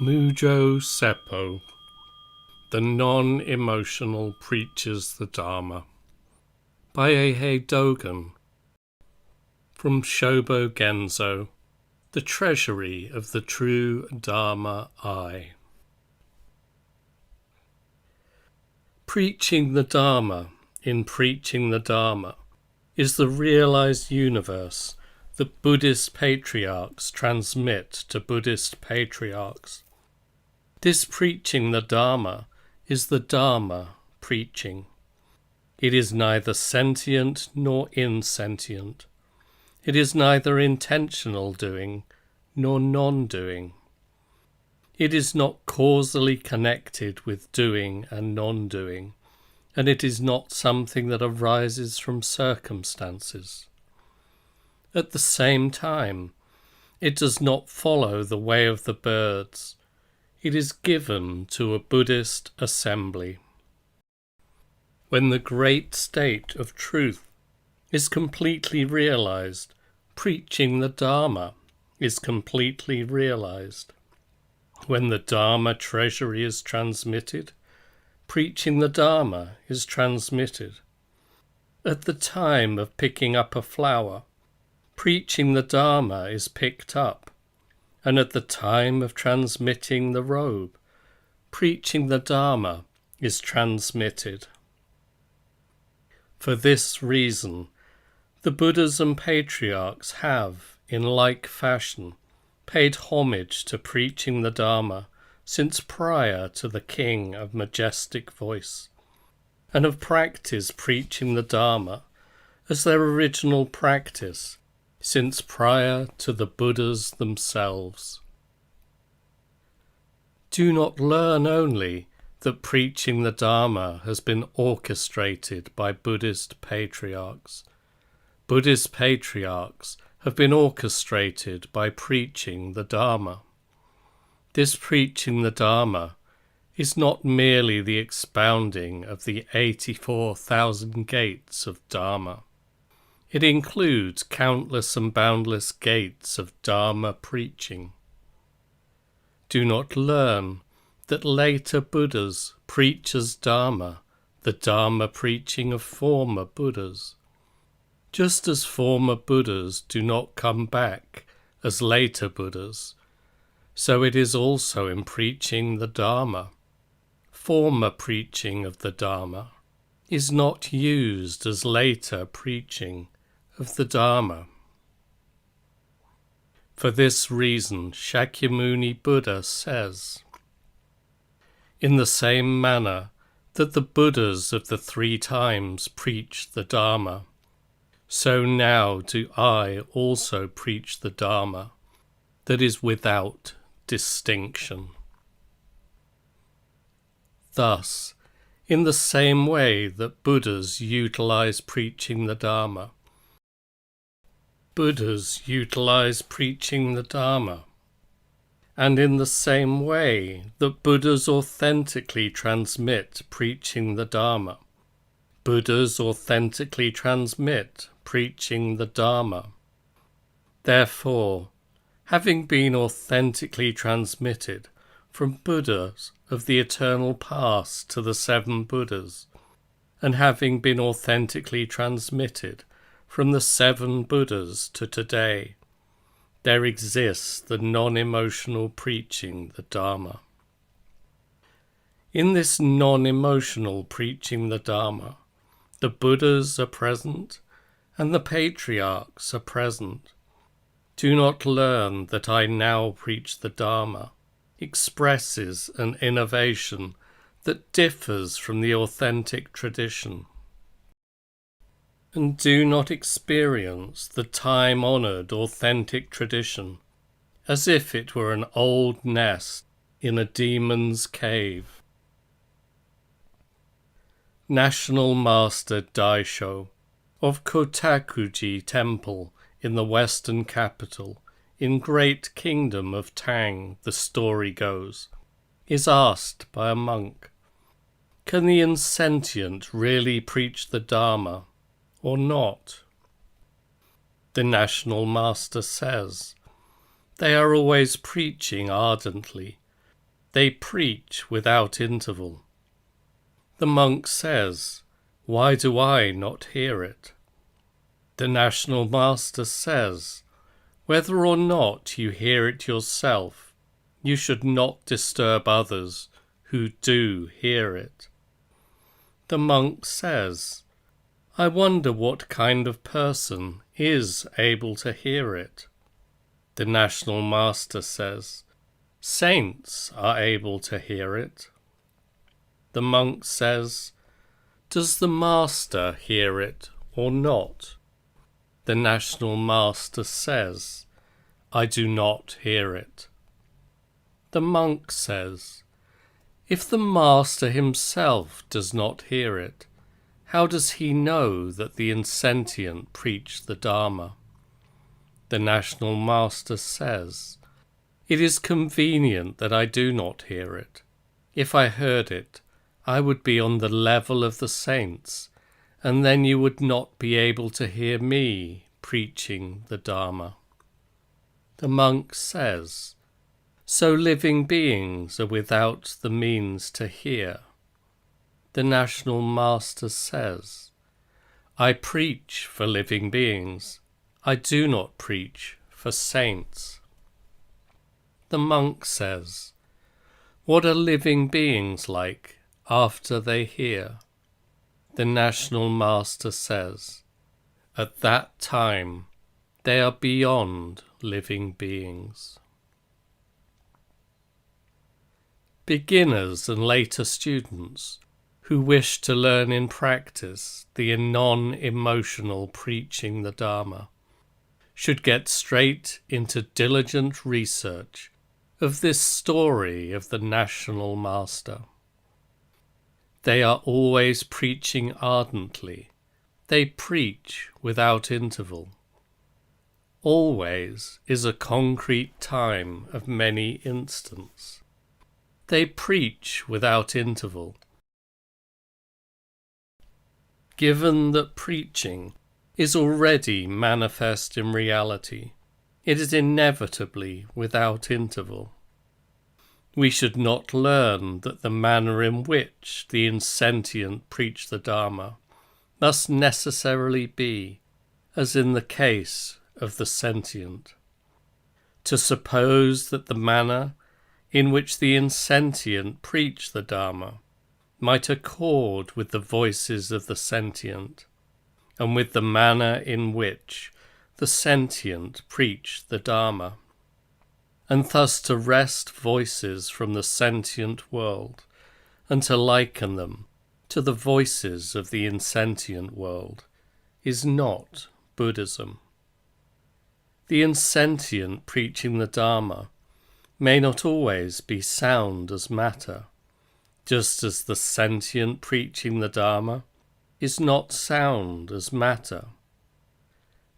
Mujo Seppo, the non-emotional preaches the Dharma, by Eihei Dogen, from Shobogenzo, the treasury of the true Dharma I. Preaching the Dharma in preaching the Dharma is the realized universe that Buddhist patriarchs transmit to Buddhist patriarchs. This preaching the Dharma is the Dharma preaching. It is neither sentient nor insentient. It is neither intentional doing nor non-doing. It is not causally connected with doing and non-doing, and it is not something that arises from circumstances. At the same time, it does not follow the way of the birds. It is given to a Buddhist assembly. When the great state of truth is completely realized, preaching the Dharma is completely realized. When the Dharma treasury is transmitted, preaching the Dharma is transmitted. At the time of picking up a flower, preaching the Dharma is picked up. And at the time of transmitting the robe, preaching the Dharma is transmitted. For this reason, the Buddhas and patriarchs have, in like fashion, paid homage to preaching the Dharma since prior to the King of majestic voice, and have practiced preaching the Dharma as their original practice since prior to the Buddhas themselves. Do not learn only that preaching the Dharma has been orchestrated by Buddhist patriarchs. Buddhist patriarchs have been orchestrated by preaching the Dharma. This preaching the Dharma is not merely the expounding of the 84,000 gates of Dharma. It includes countless and boundless gates of Dharma preaching. Do not learn that later Buddhas preach as Dharma the Dharma preaching of former Buddhas. Just as former Buddhas do not come back as later Buddhas, so it is also in preaching the Dharma. Former preaching of the Dharma is not used as later preaching of the Dharma. For this reason, Shakyamuni Buddha says, in the same manner that the Buddhas of the 3 times preach the Dharma, so now do I also preach the Dharma that is without distinction. Thus, in the same way that Buddhas utilize preaching the Dharma, Buddhas utilize preaching the Dharma, and in the same way that Buddhas authentically transmit preaching the Dharma, Buddhas authentically transmit preaching the Dharma. Therefore, having been authentically transmitted from Buddhas of the eternal past to the 7 Buddhas, and having been authentically transmitted from the 7 Buddhas to today, there exists the non-emotional preaching the Dharma. In this non-emotional preaching the Dharma, the Buddhas are present and the patriarchs are present. Do not learn that I now preach the Dharma expresses an innovation that differs from the authentic tradition. And do not experience the time-honored authentic tradition as if it were an old nest in a demon's cave. National Master Daisho of Kotakuji Temple in the western capital, in Great Kingdom of Tang, the story goes, is asked by a monk, can the insentient really preach the Dharma or not? The National Master says, they are always preaching ardently, They preach without interval. The monk says, "Why do I not hear it?" The National Master says, "Whether or not you hear it yourself, you should not disturb others who do hear it." The monk says, "I wonder what kind of person is able to hear it." The National Master says, "Saints are able to hear it." The monk says, "Does the Master hear it or not?" The National Master says, "I do not hear it." The monk says, "If the Master himself does not hear it, how does he know that the insentient preach the Dharma?" The National Master says, "It is convenient that I do not hear it. If I heard it, I would be on the level of the saints, and then you would not be able to hear me preaching the Dharma." The monk says, "So living beings are without the means to hear." The National Master says, "I preach for living beings. I do not preach for saints." The monk says, "What are living beings like after they hear?" The National Master says, "At that time they are beyond living beings." Beginners and later students who wish to learn in practice the non-emotional preaching the Dharma should get straight into diligent research of this story of the National Master. They are always preaching ardently. They preach without interval. Always is a concrete time of many instants. They preach without interval. Given that preaching is already manifest in reality, it is inevitably without interval. We should not learn that the manner in which the insentient preach the Dharma must necessarily be as in the case of the sentient. To suppose that the manner in which the insentient preach the Dharma might accord with the voices of the sentient, and with the manner in which the sentient preach the Dharma, and thus to wrest voices from the sentient world, and to liken them to the voices of the insentient world, is not Buddhism. The insentient preaching the Dharma may not always be sound as matter, just as the sentient preaching the Dharma is not sound as matter.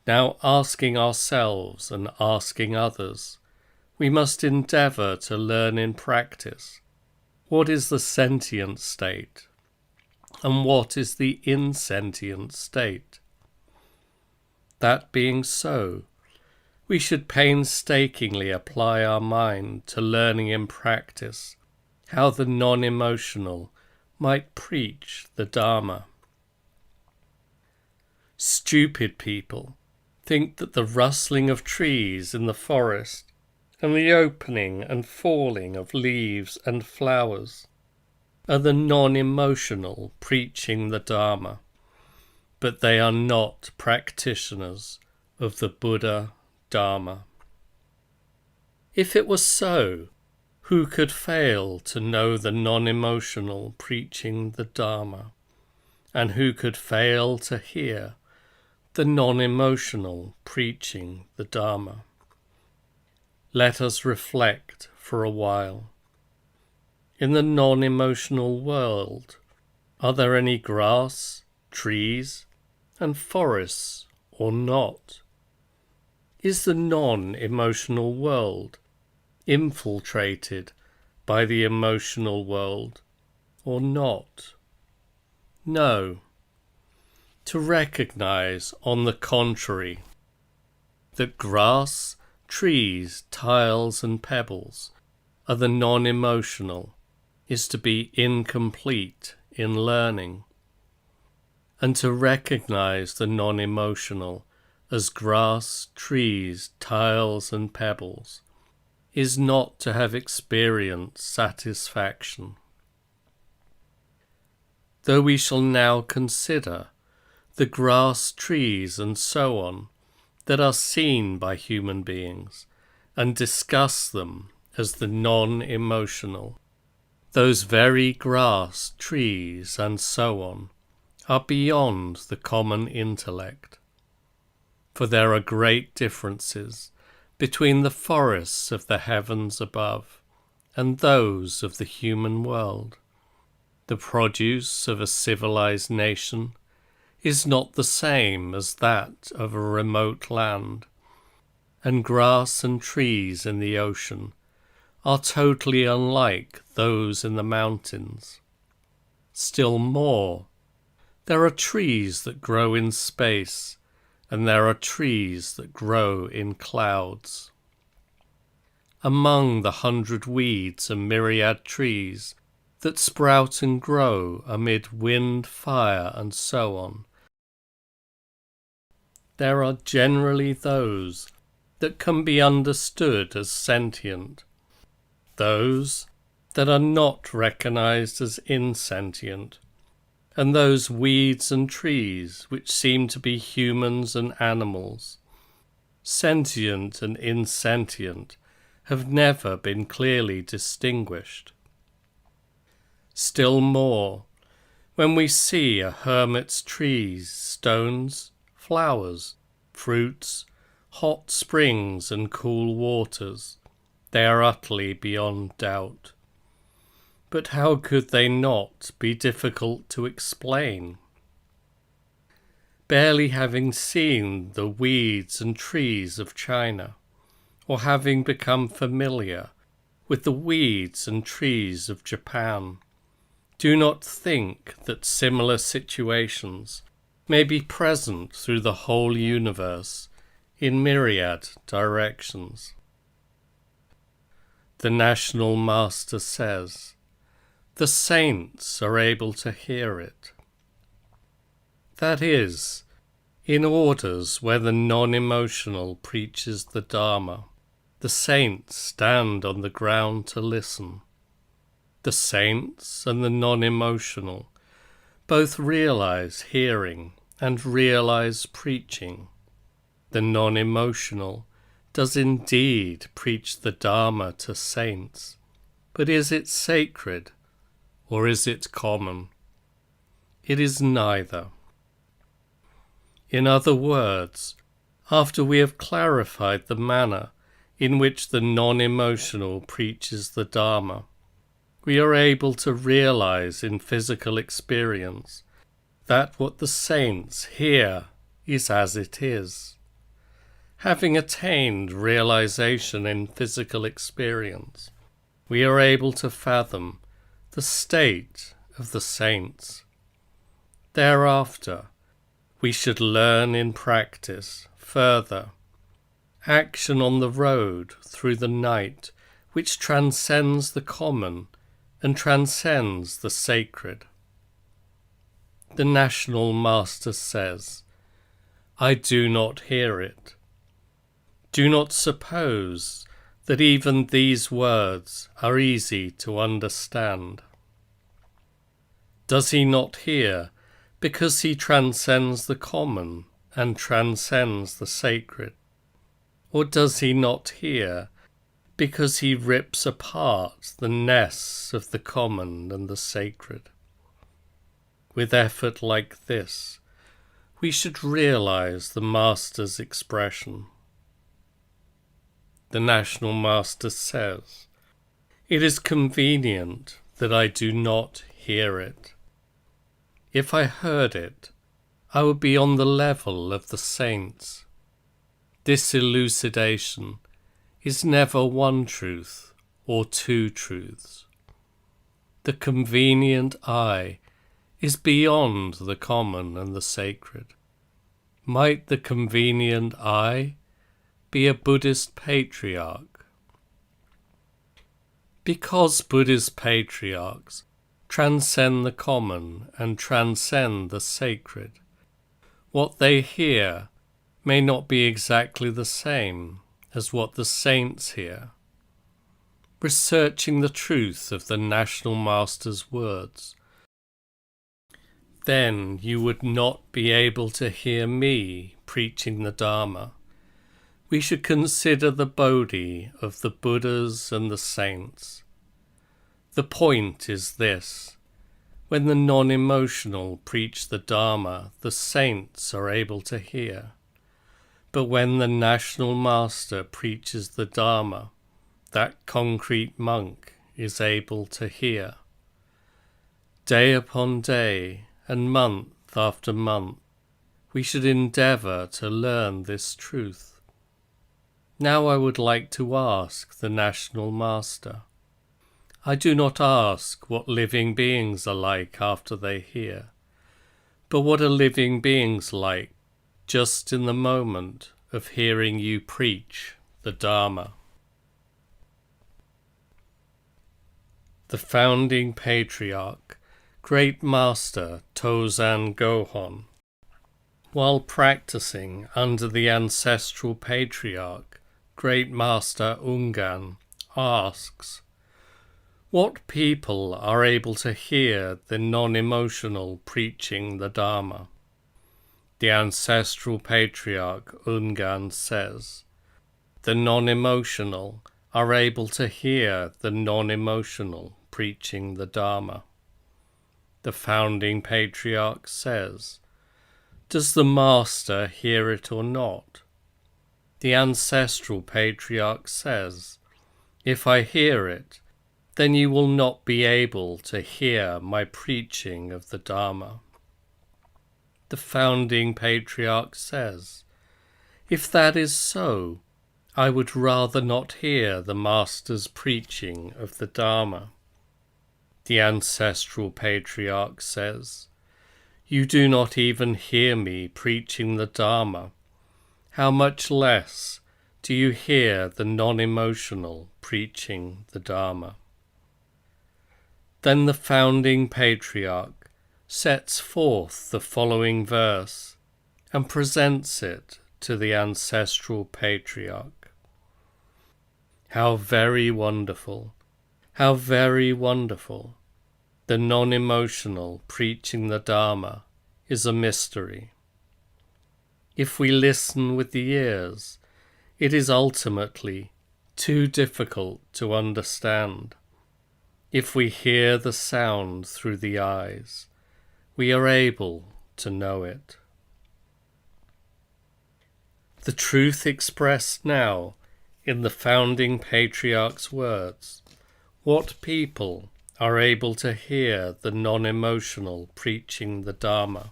Now, asking ourselves and asking others, we must endeavour to learn in practice what is the sentient state and what is the insentient state. That being so, we should painstakingly apply our mind to learning in practice how the non-emotional might preach the Dharma. Stupid people think that the rustling of trees in the forest and the opening and falling of leaves and flowers are the non-emotional preaching the Dharma, but they are not practitioners of the Buddha Dharma. If it were so, who could fail to know the non-emotional preaching the Dharma, and who could fail to hear the non-emotional preaching the Dharma? Let us reflect for a while. In the non-emotional world, are there any grass, trees, and forests or not? Is the non-emotional world infiltrated by the emotional world or not? No. To recognize, on the contrary, that grass, trees, tiles, and pebbles are the non-emotional is to be incomplete in learning, and to recognize the non-emotional as grass, trees, tiles, and pebbles is not to have experienced satisfaction. Though we shall now consider the grass, trees, and so on that are seen by human beings and discuss them as the non-emotional, those very grass, trees, and so on are beyond the common intellect. For there are great differences between the forests of the heavens above and those of the human world. The produce of a civilized nation is not the same as that of a remote land, and grass and trees in the ocean are totally unlike those in the mountains. Still more, there are trees that grow in space, and there are trees that grow in clouds. Among the 100 weeds and myriad trees that sprout and grow amid wind, fire, and so on, there are generally those that can be understood as sentient, those that are not recognized as insentient, and those weeds and trees which seem to be humans and animals, sentient and insentient, have never been clearly distinguished. Still more, when we see a hermit's trees, stones, flowers, fruits, hot springs and cool waters, they are utterly beyond doubt. But how could they not be difficult to explain? Barely having seen the weeds and trees of China, or having become familiar with the weeds and trees of Japan, do not think that similar situations may be present through the whole universe in myriad directions. The National Master says, the saints are able to hear it. That is, in orders where the non-emotional preaches the Dharma, the saints stand on the ground to listen. The saints and the non-emotional both realize hearing and realize preaching. The non-emotional does indeed preach the Dharma to saints, but is it sacred? Or is it common? It is neither. In other words, after we have clarified the manner in which the non-emotional preaches the Dharma, we are able to realize in physical experience that what the saints hear is as it is. Having attained realization in physical experience, we are able to fathom the state of the saints. Thereafter, we should learn in practice further action on the road through the night which transcends the common and transcends the sacred. The National Master says, I do not hear it. Do not suppose that even these words are easy to understand. Does he not hear because he transcends the common and transcends the sacred? Or does he not hear because he rips apart the nests of the common and the sacred? With effort like this, we should realize the Master's expression. The National Master says, it is convenient that I do not hear it. If I heard it, I would be on the level of the saints. This elucidation is never one truth or two truths. The convenient I is beyond the common and the sacred. Might the convenient I be a Buddhist patriarch? Because Buddhist patriarchs transcend the common and transcend the sacred, what they hear may not be exactly the same as what the saints hear. Researching the truth of the National Master's words, then you would not be able to hear me preaching the Dharma. We should consider the Bodhi of the Buddhas and the saints. The point is this: when the non-emotional preach the Dharma, the saints are able to hear. But when the National Master preaches the Dharma, that concrete monk is able to hear. Day upon day, and month after month, we should endeavour to learn this truth. Now I would like to ask the National Master. I do not ask what living beings are like after they hear, but what are living beings like just in the moment of hearing you preach the Dharma. The founding patriarch, Great Master Tozan Gohon, while practicing under the ancestral patriarch, Great Master Ungan, asks, what people are able to hear the non-emotional preaching the Dharma? The ancestral patriarch Ungan says, the non-emotional are able to hear the non-emotional preaching the Dharma. The founding patriarch says, does the Master hear it or not? The ancestral patriarch says, if I hear it, then you will not be able to hear my preaching of the Dharma. The founding patriarch says, if that is so, I would rather not hear the Master's preaching of the Dharma. The ancestral patriarch says, you do not even hear me preaching the Dharma. How much less do you hear the non-emotional preaching the Dharma? Then the founding patriarch sets forth the following verse and presents it to the ancestral patriarch. How very wonderful, how very wonderful. The non-emotional preaching the Dharma is a mystery. If we listen with the ears, it is ultimately too difficult to understand. If we hear the sound through the eyes, we are able to know it. The truth expressed now in the founding patriarch's words, what people are able to hear the non-emotional preaching the Dharma,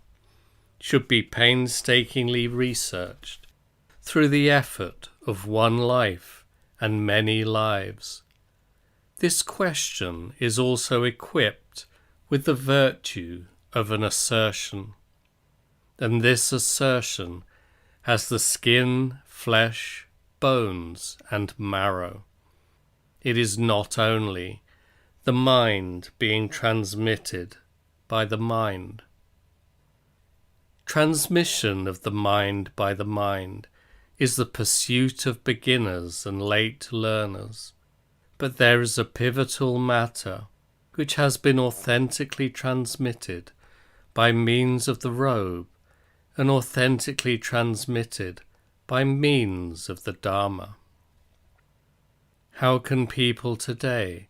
should be painstakingly researched through the effort of one life and many lives. This question is also equipped with the virtue of an assertion, and this assertion has the skin, flesh, bones, and marrow. It is not only the mind being transmitted by the mind. Transmission of the mind by the mind is the pursuit of beginners and late learners, but there is a pivotal matter which has been authentically transmitted by means of the robe and authentically transmitted by means of the Dharma. How can people today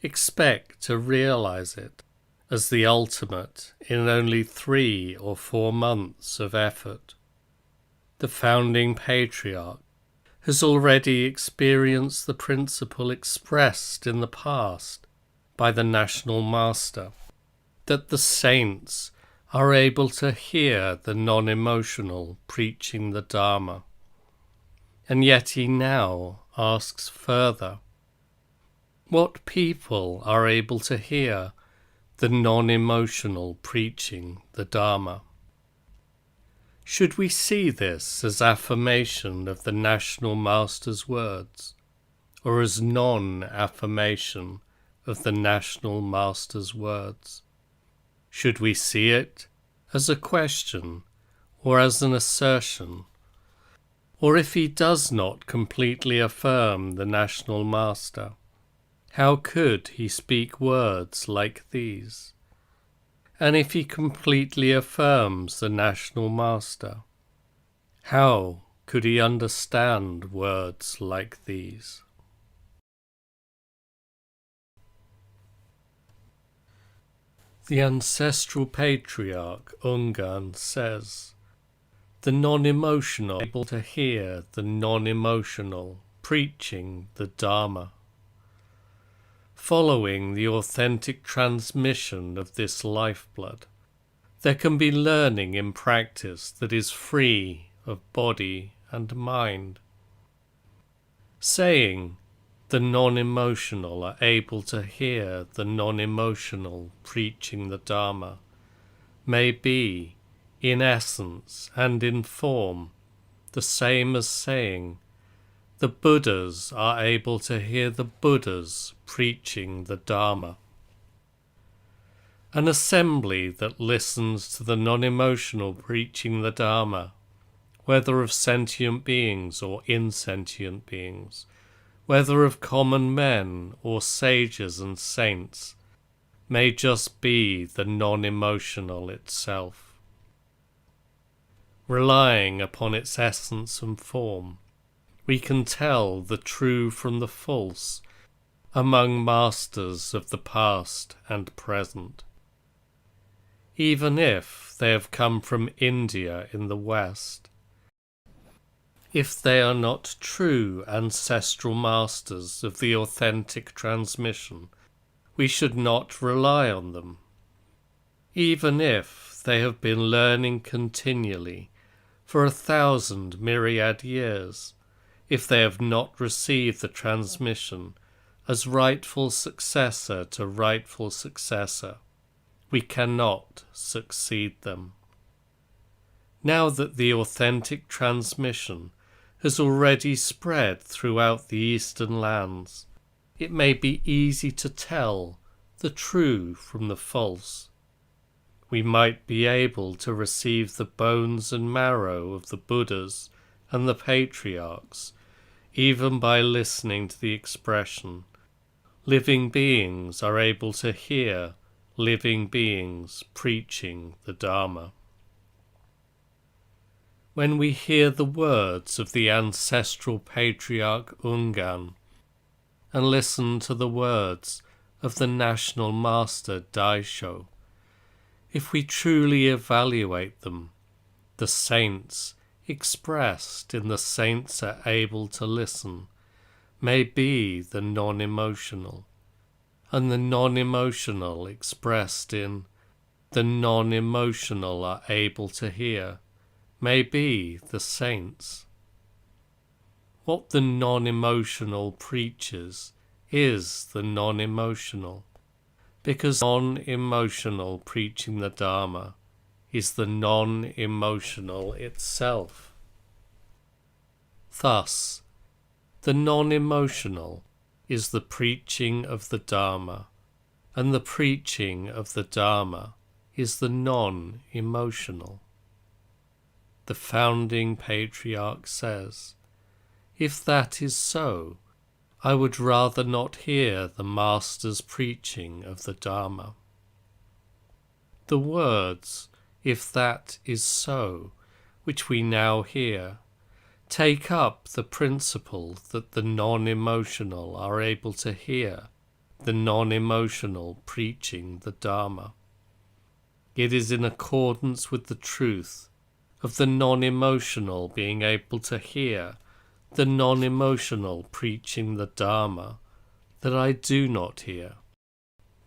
expect to realize it as the ultimate in only 3 or 4 months of effort? The founding patriarch has already experienced the principle expressed in the past by the National Master, that the saints are able to hear the non-emotional preaching the Dharma. And yet he now asks further, what people are able to hear the non-emotional preaching the Dharma? Should we see this as affirmation of the National Master's words, or as non-affirmation of the National Master's words? Should we see it as a question or as an assertion? Or if he does not completely affirm the National Master, how could he speak words like these? And if he completely affirms the National Master, how could he understand words like these? The ancestral patriarch Ungarn says, the non-emotional are able to hear the non-emotional preaching the Dharma. Following the authentic transmission of this lifeblood, there can be learning in practice that is free of body and mind. Saying the non-emotional are able to hear the non-emotional preaching the Dharma may be, in essence and in form, the same as saying the Buddhas are able to hear the Buddhas preaching the Dharma. An assembly that listens to the non-emotional preaching the Dharma, whether of sentient beings or insentient beings, whether of common men or sages and saints, may just be the non-emotional itself. Relying upon its essence and form, we can tell the true from the false among masters of the past and present. Even if they have come from India in the West, if they are not true ancestral masters of the authentic transmission, we should not rely on them. Even if they have been learning continually for 1,000 myriad years, if they have not received the transmission as rightful successor to rightful successor, we cannot succeed them. Now that the authentic transmission has already spread throughout the eastern lands, it may be easy to tell the true from the false. We might be able to receive the bones and marrow of the Buddhas and the patriarchs, even by listening to the expression, living beings are able to hear living beings preaching the Dharma. When we hear the words of the ancestral patriarch Ungarn, and listen to the words of the national master Daisho, if we truly evaluate them, the saints expressed in the saints are able to listen may be the non-emotional, and the non-emotional expressed in the non-emotional are able to hear may be the saints. What the non-emotional preaches is the non-emotional, because non-emotional preaching the Dharma is the non-emotional itself. Thus, the non-emotional is the preaching of the Dharma, and the preaching of the Dharma is the non-emotional. The founding patriarch says, if that is so, I would rather not hear the Master's preaching of the Dharma. The words, if that is so, which we now hear, take up the principle that the non-emotional are able to hear the non-emotional preaching the Dharma. It is in accordance with the truth of the non-emotional being able to hear the non-emotional preaching the Dharma that I do not hear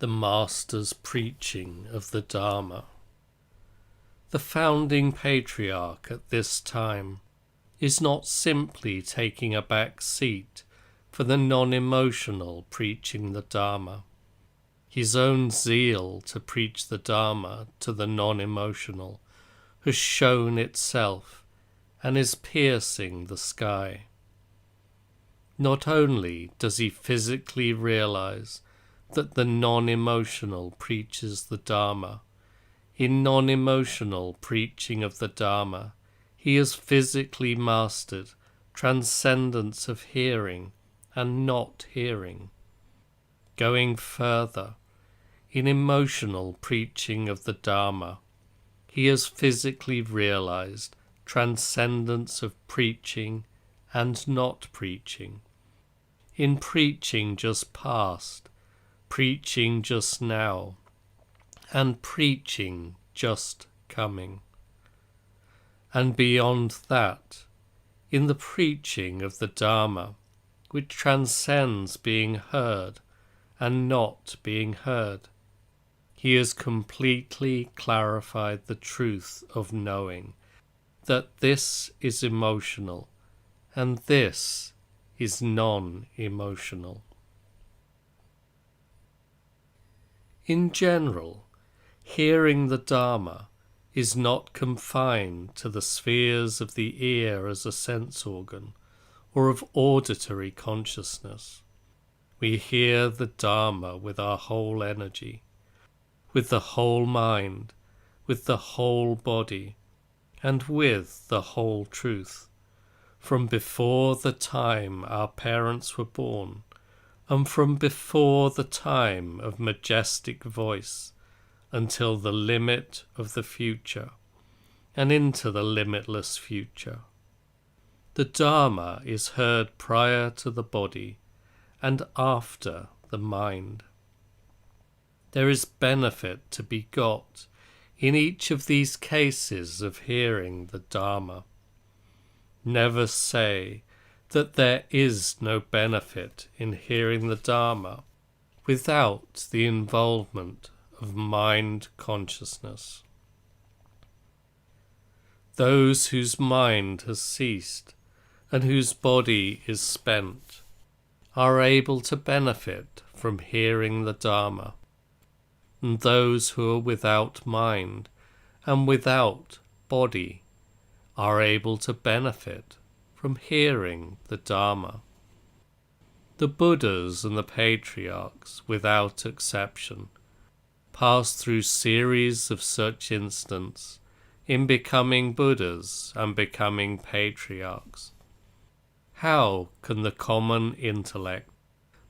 the Master's preaching of the Dharma. The founding patriarch at this time is not simply taking a back seat for the non-emotional preaching the Dharma. His own zeal to preach the Dharma to the non-emotional has shown itself and is piercing the sky. Not only does he physically realize that the non-emotional preaches the Dharma. In non-emotional preaching of the Dharma, he has physically mastered transcendence of hearing and not hearing. Going further, in emotional preaching of the Dharma, he has physically realized transcendence of preaching and not preaching. In preaching just past, preaching just now, and preaching just coming. And beyond that, in the preaching of the Dharma, which transcends being heard and not being heard, he has completely clarified the truth of knowing that this is emotional and this is non-emotional. In general, hearing the Dharma is not confined to the spheres of the ear as a sense organ or of auditory consciousness. We hear the Dharma with our whole energy, with the whole mind, with the whole body, and with the whole truth, from before the time our parents were born, and from before the time of majestic voice, until the limit of the future, and into the limitless future. The Dharma is heard prior to the body and after the mind. There is benefit to be got in each of these cases of hearing the Dharma. Never say that there is no benefit in hearing the Dharma without the involvement of mind consciousness. Those whose mind has ceased and whose body is spent are able to benefit from hearing the Dharma, and those who are without mind and without body are able to benefit from hearing the Dharma. The Buddhas and the patriarchs, without exception, pass through series of such instants in becoming Buddhas and becoming patriarchs. How can the common intellect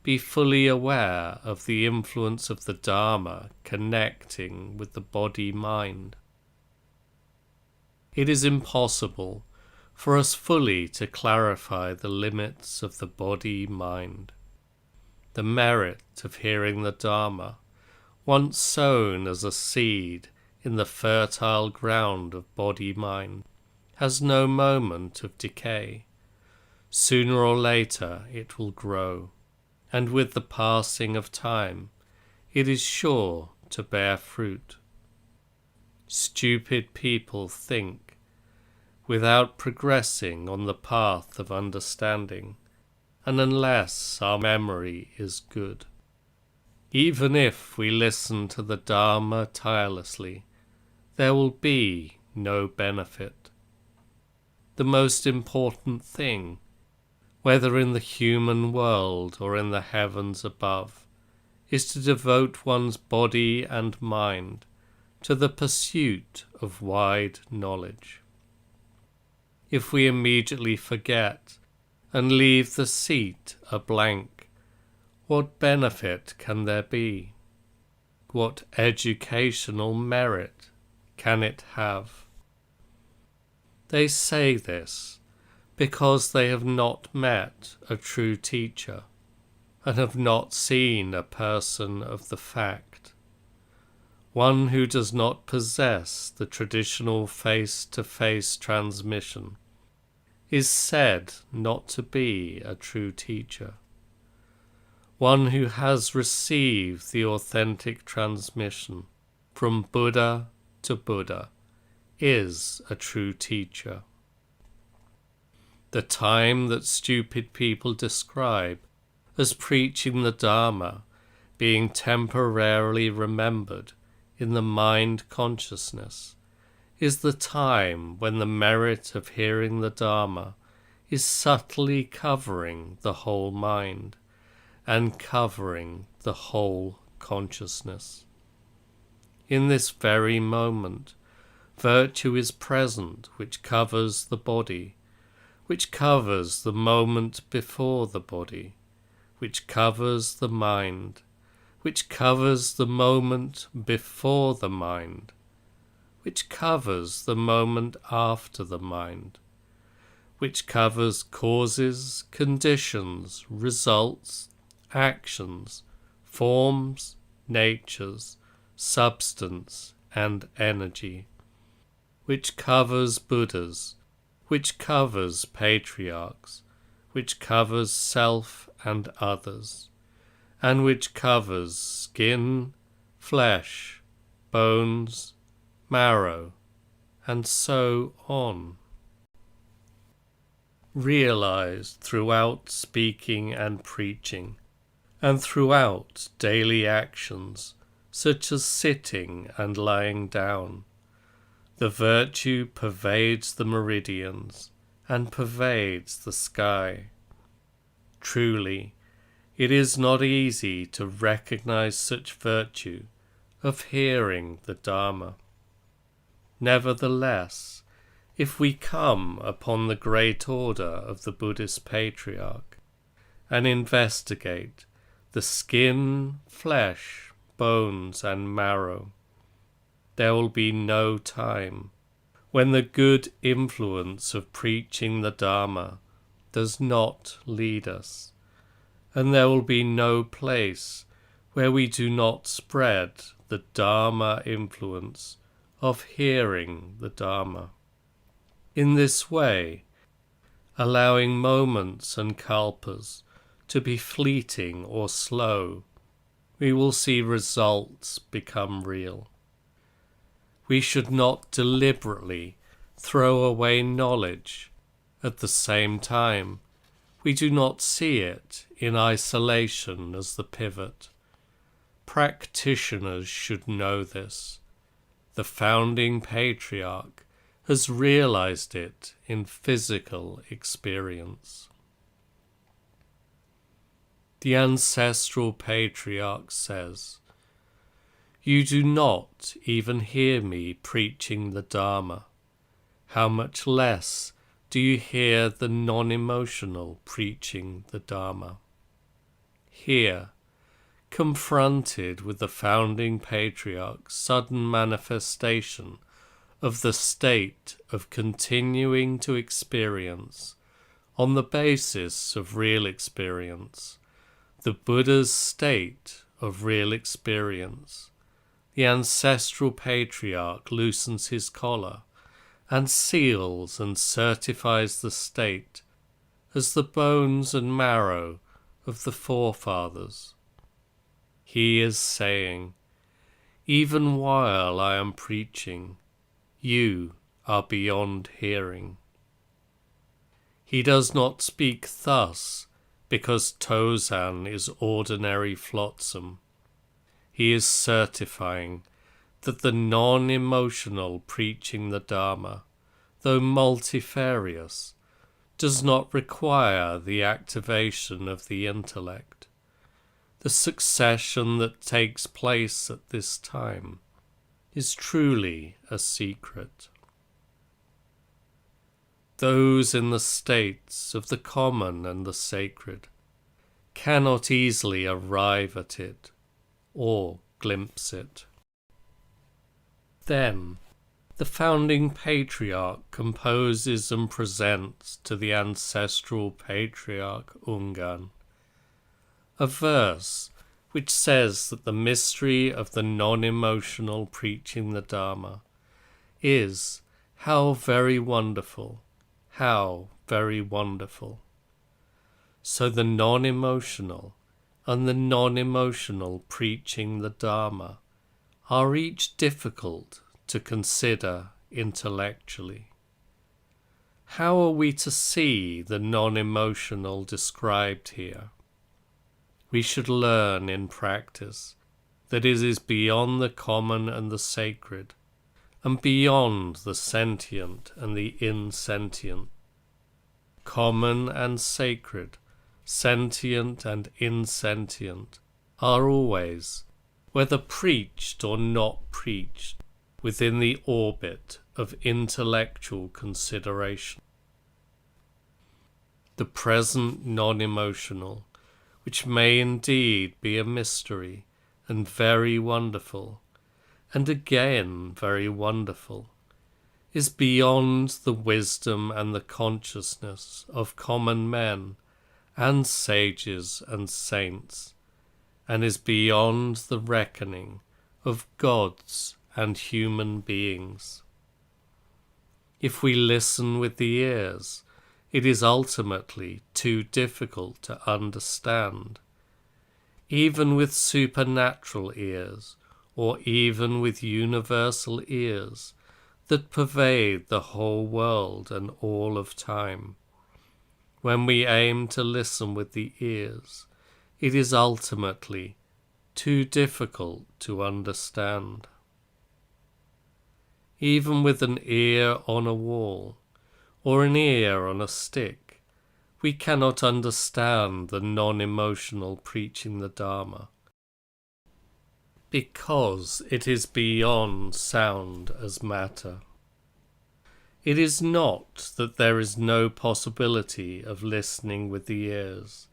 be fully aware of the influence of the Dharma connecting with the body-mind? It is impossible for us fully to clarify the limits of the body-mind. The merit of hearing the Dharma, once sown as a seed in the fertile ground of body-mind, has no moment of decay. Sooner or later it will grow, and with the passing of time it is sure to bear fruit. Stupid people think, without progressing on the path of understanding, and unless our memory is good. Even if we listen to the Dharma tirelessly, there will be no benefit. The most important thing, whether in the human world or in the heavens above, is to devote one's body and mind to the pursuit of wide knowledge. If we immediately forget and leave the seat a blank, what benefit can there be? What educational merit can it have? They say this because they have not met a true teacher and have not seen a person of the fact. One who does not possess the traditional face-to-face transmission is said not to be a true teacher. One who has received the authentic transmission from Buddha to Buddha is a true teacher. The time that stupid people describe as preaching the Dharma being temporarily remembered in the mind consciousness is the time when the merit of hearing the Dharma is subtly covering the whole mind, and covering the whole consciousness. In this very moment, virtue is present, which covers the body, which covers the moment before the body, which covers the mind, which covers the moment before the mind, which covers the moment after the mind, which covers causes, conditions, results, actions, forms, natures, substance, and energy, which covers Buddhas, which covers patriarchs, which covers self and others, and which covers skin, flesh, bones, marrow, and so on. Realized throughout speaking and preaching, and throughout daily actions, such as sitting and lying down, the virtue pervades the meridians and pervades the sky. Truly, it is not easy to recognize such virtue of hearing the Dharma. Nevertheless, if we come upon the great order of the Buddhist patriarch and investigate the skin, flesh, bones, and marrow, there will be no time when the good influence of preaching the Dharma does not lead us, and there will be no place where we do not spread the Dharma influence of hearing the Dharma. In this way, allowing moments and kalpas to be fleeting or slow, we will see results become real. We should not deliberately throw away knowledge. At the same time, we do not see it in isolation as the pivot. Practitioners should know this. The founding patriarch has realized it in physical experience. The ancestral patriarch says, "You do not even hear me preaching the Dharma. How much less do you hear the non-emotional preaching the Dharma?" Here, confronted with the founding patriarch's sudden manifestation of the state of continuing to experience, on the basis of real experience, the Buddha's state of real experience, the ancestral patriarch loosens his collar and seals and certifies the state as the bones and marrow of the forefathers. He is saying, even while I am preaching, you are beyond hearing. He does not speak thus because Tozan is ordinary flotsam. He is certifying that the non-emotional preaching the Dharma, though multifarious, does not require the activation of the intellect. The succession that takes place at this time is truly a secret. Those in the states of the common and the sacred cannot easily arrive at it or glimpse it. Then the founding patriarch composes and presents to the ancestral patriarch Ungan a verse which says that the mystery of the non-emotional preaching the Dharma is how very wonderful, how very wonderful. So the non-emotional and the non-emotional preaching the Dharma are each difficult to consider intellectually. How are we to see the non-emotional described here? We should learn in practice that it is beyond the common and the sacred, and beyond the sentient and the insentient. Common and sacred sentient and insentient, are always, whether preached or not preached, within the orbit of intellectual consideration. The present non-emotional, which may indeed be a mystery and very wonderful, and again very wonderful, is beyond the wisdom and the consciousness of common men and sages and saints, and is beyond the reckoning of gods and human beings. If we listen with the ears, it is ultimately too difficult to understand. Even with supernatural ears, or even with universal ears that pervade the whole world and all of time, when we aim to listen with the ears, it is ultimately too difficult to understand. Even with an ear on a wall, or an ear on a stick, we cannot understand the non-emotional preaching the Dharma, because it is beyond sound as matter. It is not that there is no possibility of listening with the ears,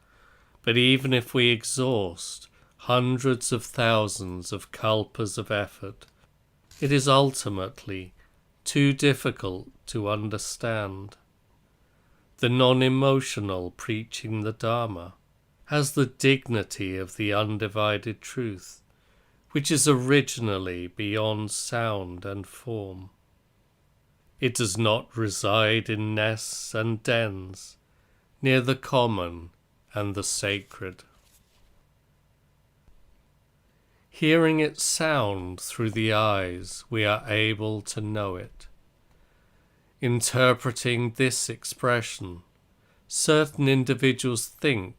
but even if we exhaust hundreds of thousands of kalpas of effort, it is ultimately too difficult to understand. The non-emotional preaching the Dharma has the dignity of the undivided truth, which is originally beyond sound and form. It does not reside in nests and dens, near the common and the sacred. Hearing its sound through the eyes, we are able to know it. Interpreting this expression, certain individuals think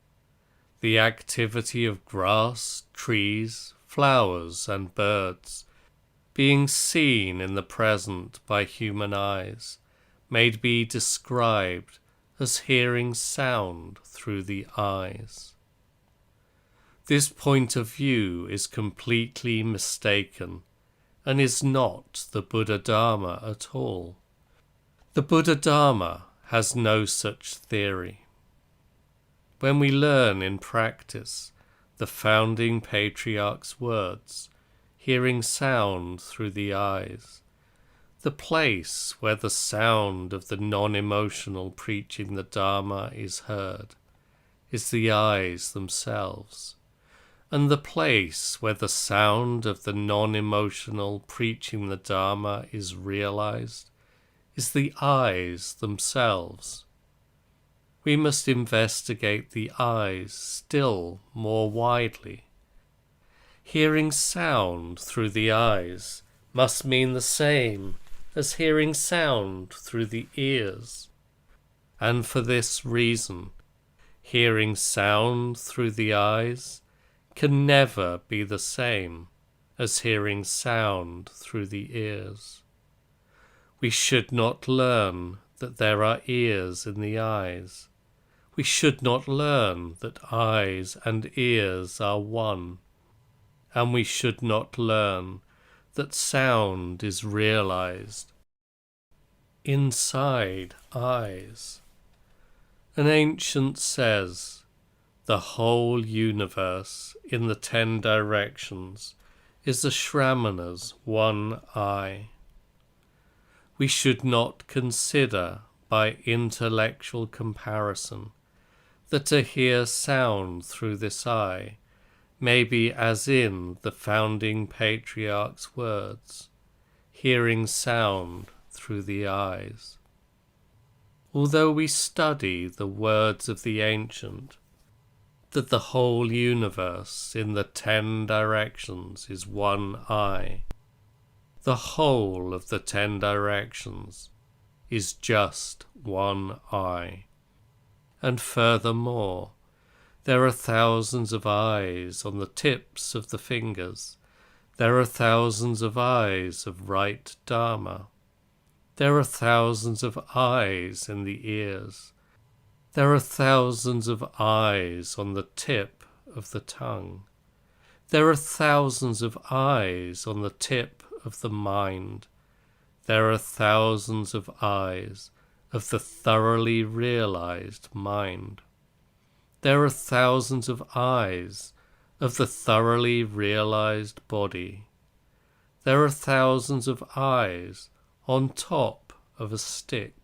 the activity of grass, trees, flowers, and birds, being seen in the present by human eyes, may be described as hearing sound through the eyes. This point of view is completely mistaken and is not the Buddha Dharma at all. The Buddha Dharma has no such theory. When we learn in practice the founding patriarch's words, hearing sound through the eyes, the place where the sound of the non-emotional preaching the Dharma is heard is the eyes themselves, and the place where the sound of the non-emotional preaching the Dharma is realized is the eyes themselves. We must investigate the eyes still more widely. Hearing sound through the eyes must mean the same as hearing sound through the ears, and for this reason, hearing sound through the eyes can never be the same as hearing sound through the ears. We should not learn that there are ears in the eyes. We should not learn that eyes and ears are one. And we should not learn that sound is realized inside eyes. An ancient says, the whole universe in the 10 directions is the Shramana's one eye. We should not consider by intellectual comparison that to hear sound through this eye may be as in the founding patriarch's words, hearing sound through the eyes. Although we study the words of the ancient, that the whole universe in the 10 directions is one eye, the whole of the 10 directions is just one eye. And furthermore, there are thousands of eyes on the tips of the fingers. There are thousands of eyes of right Dharma. There are thousands of eyes in the ears. There are thousands of eyes on the tip of the tongue. There are thousands of eyes on the tip of the mind. There are thousands of eyes of the thoroughly realized mind. There are thousands of eyes of the thoroughly realized body. There are thousands of eyes on top of a stick.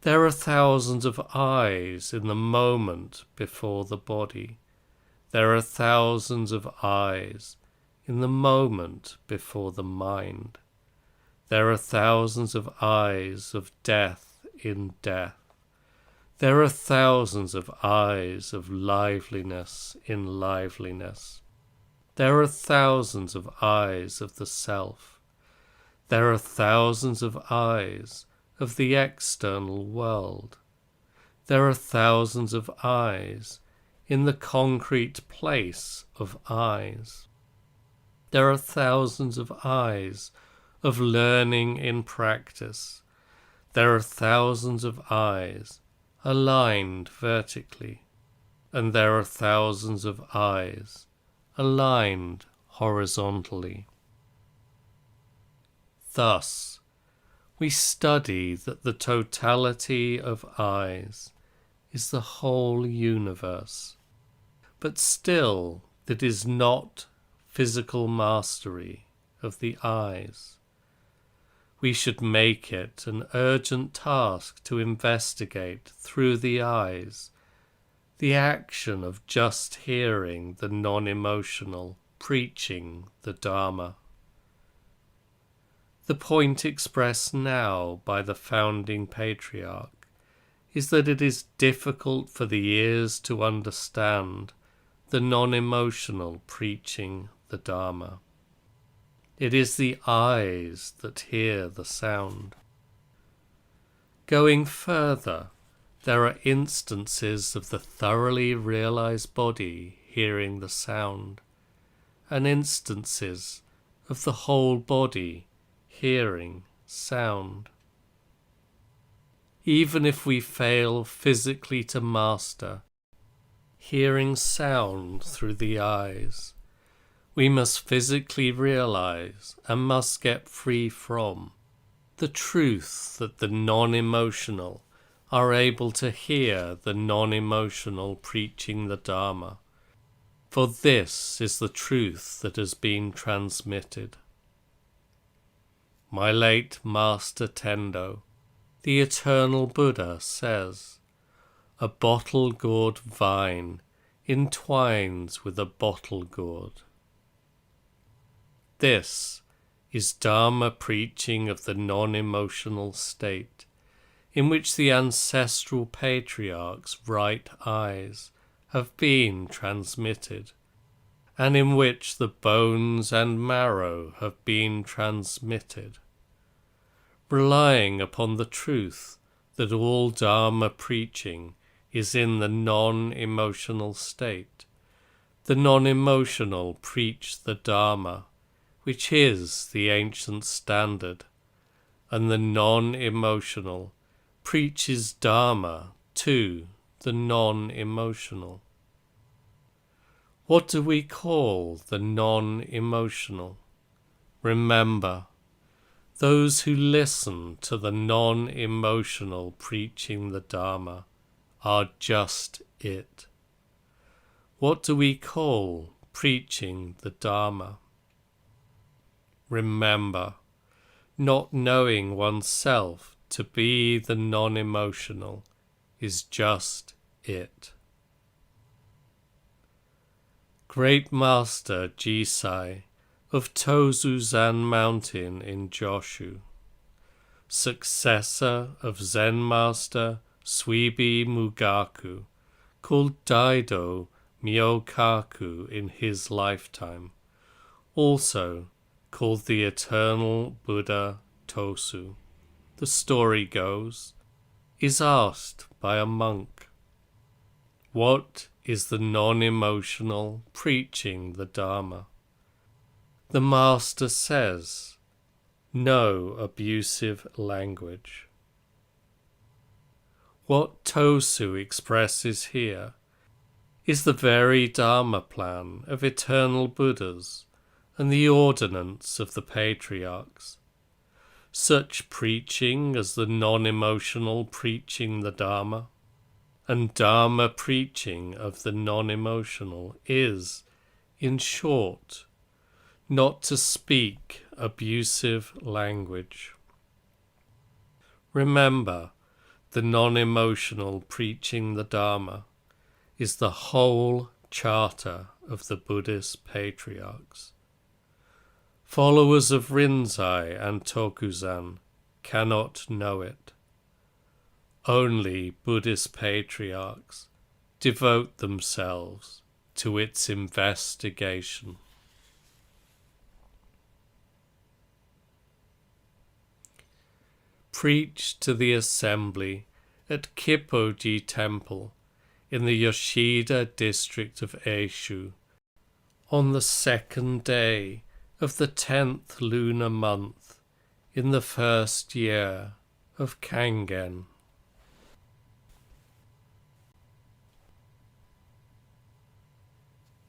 There are thousands of eyes in the moment before the body. There are thousands of eyes in the moment before the mind. There are thousands of eyes of death in death. There are thousands of eyes of liveliness in liveliness. There are thousands of eyes of the self. There are thousands of eyes of the external world. There are thousands of eyes in the concrete place of eyes. There are thousands of eyes of learning in practice. There are thousands of eyes aligned vertically, and there are thousands of eyes aligned horizontally. Thus, we study that the totality of eyes is the whole universe, but still that is not physical mastery of the eyes. We should make it an urgent task to investigate through the eyes the action of just hearing the non-emotional preaching the Dharma. The point expressed now by the founding patriarch is that it is difficult for the ears to understand the non-emotional preaching the Dharma. It is the eyes that hear the sound. Going further, there are instances of the thoroughly realized body hearing the sound, and instances of the whole body hearing sound. Even if we fail physically to master hearing sound through the eyes, we must physically realize and must get free from the truth that the non-emotional are able to hear the non-emotional preaching the Dharma, for this is the truth that has been transmitted. My late Master Tendo, the eternal Buddha, says, "A bottle-gourd vine entwines with a bottle-gourd." This is Dharma preaching of the non-emotional state, in which the ancestral patriarchs' right eyes have been transmitted, and in which the bones and marrow have been transmitted. Relying upon the truth that all Dharma preaching is in the non-emotional state, the non-emotional preach the Dharma, which is the ancient standard, and the non-emotional preaches Dharma to the non-emotional. What do we call the non-emotional? Remember, those who listen to the non-emotional preaching the Dharma are just it. What do we call preaching the Dharma? Remember, not knowing oneself to be the non-emotional is just it. Great Master Jisai of Tozuzan Mountain in Joshu, successor of Zen Master Suibi Mugaku, called Daido Myokaku in his lifetime, also called the Eternal Buddha Tosu, the story goes, is asked by a monk, "What is the non-emotional preaching the Dharma?" The Master says, "No abusive language." What Tosu expresses here is the very Dharma plan of eternal Buddhas and the ordinance of the patriarchs. Such preaching as the non-emotional preaching the Dharma, and Dharma preaching of the non-emotional is, in short, not to speak abusive language. Remember, the non-emotional preaching the Dharma is the whole charter of the Buddhist patriarchs. Followers of Rinzai and Tokuzan cannot know it. Only Buddhist patriarchs devote themselves to its investigation. Preach to the assembly at Kippoji Temple in the Yoshida district of Eishu on the 2nd day of the 10th lunar month in the 1st year of Kangen.